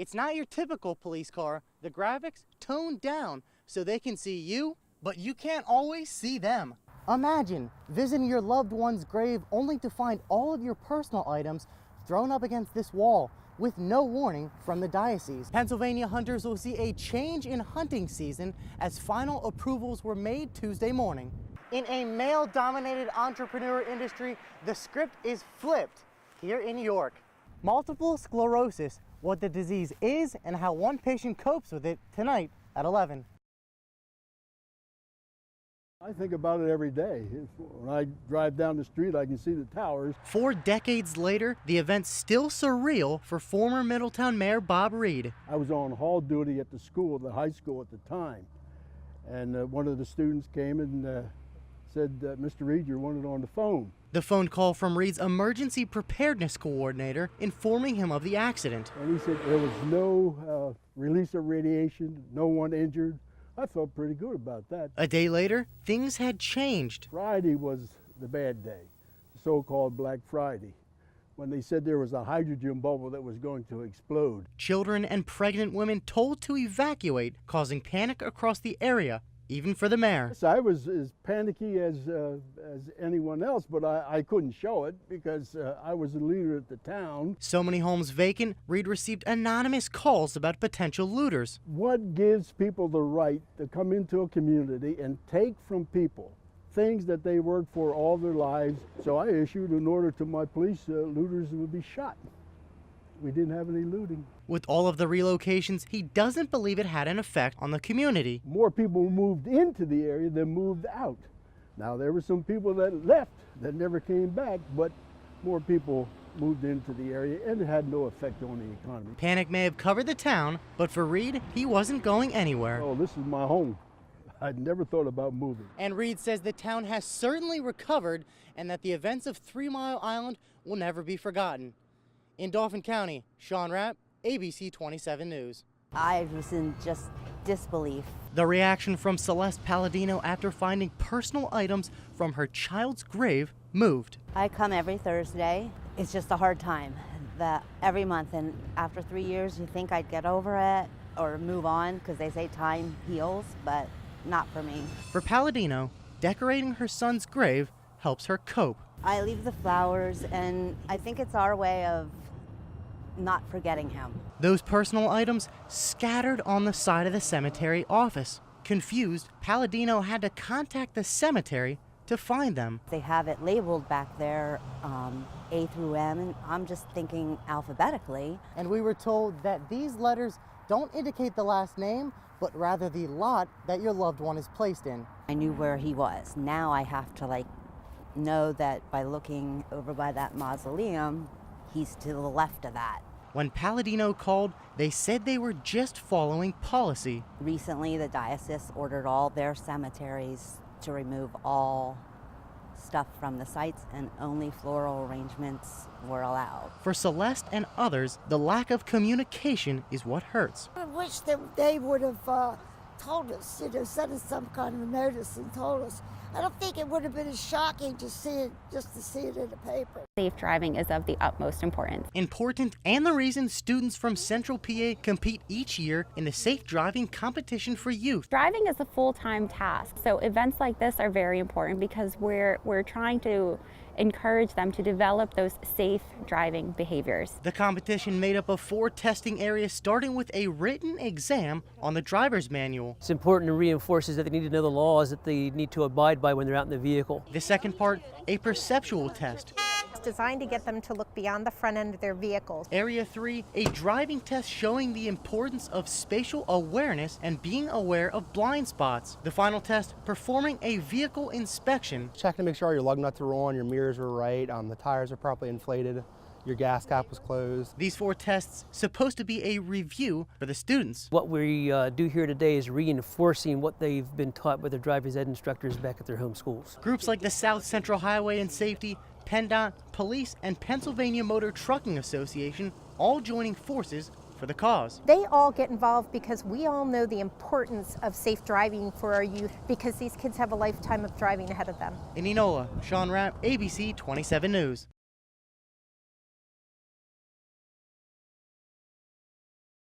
It's not your typical police car. The graphics toned down so they can see you, but you can't always see them. Imagine visiting your loved one's grave only to find all of your personal items thrown up against this wall with no warning from the diocese. Pennsylvania hunters will see a change in hunting season as final approvals were made Tuesday morning. In a male-dominated entrepreneur industry, the script is flipped here in New York. Multiple sclerosis, what the disease is and how one patient copes with it, tonight at 11. I think about it every day. When I drive down the street, I can see the towers. 4 decades later, the event's still surreal for former Middletown Mayor Bob Reed. I was on hall duty at the school, the high school at the time, and one of the students came and said, Mr. Reed, you're wanted on the phone. The phone call from Reed's emergency preparedness coordinator informing him of the accident. And he said there was no release of radiation, no one injured. I felt pretty good about that. A day later, things had changed. Friday was the bad day, the so-called Black Friday, when they said there was a hydrogen bubble that was going to explode. Children and pregnant women told to evacuate, causing panic across the area, even for the mayor. So I was as panicky as anyone else, but I couldn't show it because I was the leader at the town. So many homes vacant, Reed received anonymous calls about potential looters. What gives people the right to come into a community and take from people things that they worked for all their lives? So I issued an order to my police, looters would be shot. We didn't have any looting. With all of the relocations, he doesn't believe it had an effect on the community. More people moved into the area than moved out. Now, there were some people that left that never came back, but more people moved into the area, and it had no effect on the economy. Panic may have covered the town, but for Reed, he wasn't going anywhere. Oh, this is my home. I'd never thought about moving. And Reed says the town has certainly recovered and that the events of 3 Mile Island will never be forgotten. In Dauphin County, Shawn Rapp, ABC 27 News. I was in just disbelief. The reaction from Celeste Palladino after finding personal items from her child's grave moved. I come every Thursday. It's just a hard time every month, and after 3 years you think I'd get over it or move on because they say time heals, but not for me. For Palladino, decorating her son's grave helps her cope. I leave the flowers, and I think it's our way of not forgetting him. Those personal items scattered on the side of the cemetery office. Confused, Palladino had to contact the cemetery to find them. They have it labeled back there, A through M, and I'm just thinking alphabetically. And we were told that these letters don't indicate the last name, but rather the lot that your loved one is placed in. I knew where he was. Now I have to know that by looking over by that mausoleum, he's to the left of that. When Palladino called, they said they were just following policy. Recently, the diocese ordered all their cemeteries to remove all stuff from the sites, and only floral arrangements were allowed. For Celeste and others, the lack of communication is what hurts. I wish that they would have told us, sent us some kind of notice and told us. I don't think it would have been as shocking to see it, just to see it in the paper. Safe driving is of the utmost importance. Important, and the reason students from Central PA compete each year in the safe driving competition for youth. Driving is a full-time task, so events like this are very important because we're trying to encourage them to develop those safe driving behaviors. The competition made up of 4 testing areas, starting with a written exam on the driver's manual. It's important and reinforces that they need to know the laws that they need to abide by when they're out in the vehicle. The second part, a perceptual test. It's designed to get them to look beyond the front end of their vehicles. Area 3, a driving test showing the importance of spatial awareness and being aware of blind spots. The final test, performing a vehicle inspection. Check to make sure your lug nuts are on, your mirrors were right, the tires are properly inflated, your gas cap was closed. These 4 tests supposed to be a review for the students. What we do here today is reinforcing what they've been taught by their driver's ed instructors back at their home schools. Groups like the South Central Highway and Safety, PennDOT, Police, and Pennsylvania Motor Trucking Association all joining forces for the cause. They all get involved because we all know the importance of safe driving for our youth, because these kids have a lifetime of driving ahead of them. In Enola, Shawn Rapp, ABC 27 News.